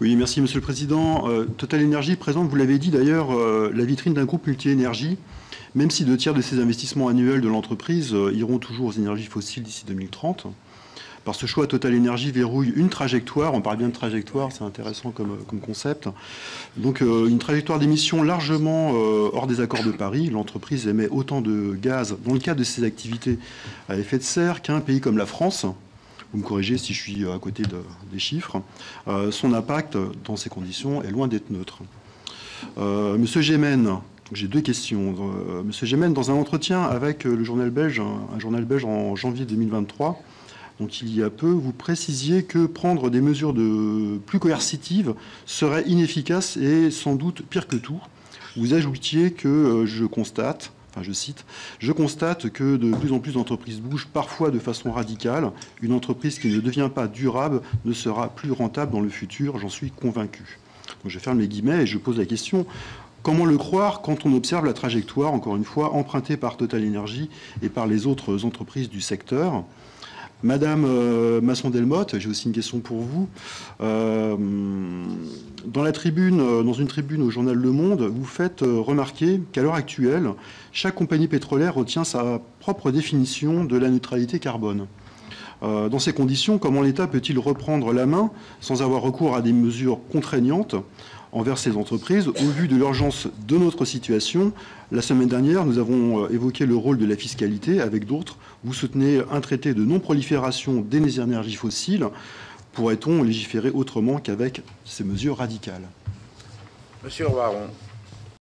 Oui, merci Monsieur le Président. Total Énergie présente, vous l'avez dit d'ailleurs, la vitrine d'un groupe multi-énergie, même si 2 tiers de ces investissements annuels de l'entreprise iront toujours aux énergies fossiles d'ici 2030. Par ce choix, Total Énergie verrouille une trajectoire, on parle bien de trajectoire, c'est intéressant comme concept, donc une trajectoire d'émissions largement hors des accords de Paris. L'entreprise émet autant de gaz dans le cadre de ses activités à effet de serre qu'un pays comme la France. Vous me corrigez si je suis à côté des chiffres. Son impact dans ces conditions est loin d'être neutre. Monsieur Gémen, j'ai 2 questions. Monsieur Gémen, dans un entretien avec le journal belge, un journal belge en janvier 2023, donc il y a peu, vous précisiez que prendre des mesures plus coercitives serait inefficace et sans doute pire que tout. Vous ajoutiez que je constate, enfin je cite, « Je constate que de plus en plus d'entreprises bougent, parfois de façon radicale. Une entreprise qui ne devient pas durable ne sera plus rentable dans le futur, j'en suis convaincu. » Donc je ferme les guillemets et je pose la question. Comment le croire quand on observe la trajectoire, encore une fois, empruntée par Total Énergie et par les autres entreprises du secteur? Madame Masson-Delmotte, j'ai aussi une question pour vous. Dans une tribune au journal Le Monde, vous faites remarquer qu'à l'heure actuelle, chaque compagnie pétrolière retient sa propre définition de la neutralité carbone. Dans ces conditions, comment l'État peut-il reprendre la main sans avoir recours à des mesures contraignantes envers ces entreprises au vu de l'urgence de notre situation? La semaine dernière, nous avons évoqué le rôle de la fiscalité avec d'autres. Vous soutenez un traité de non-prolifération des énergies fossiles. Pourrait-on légiférer autrement qu'avec ces mesures radicales? Monsieur Baron.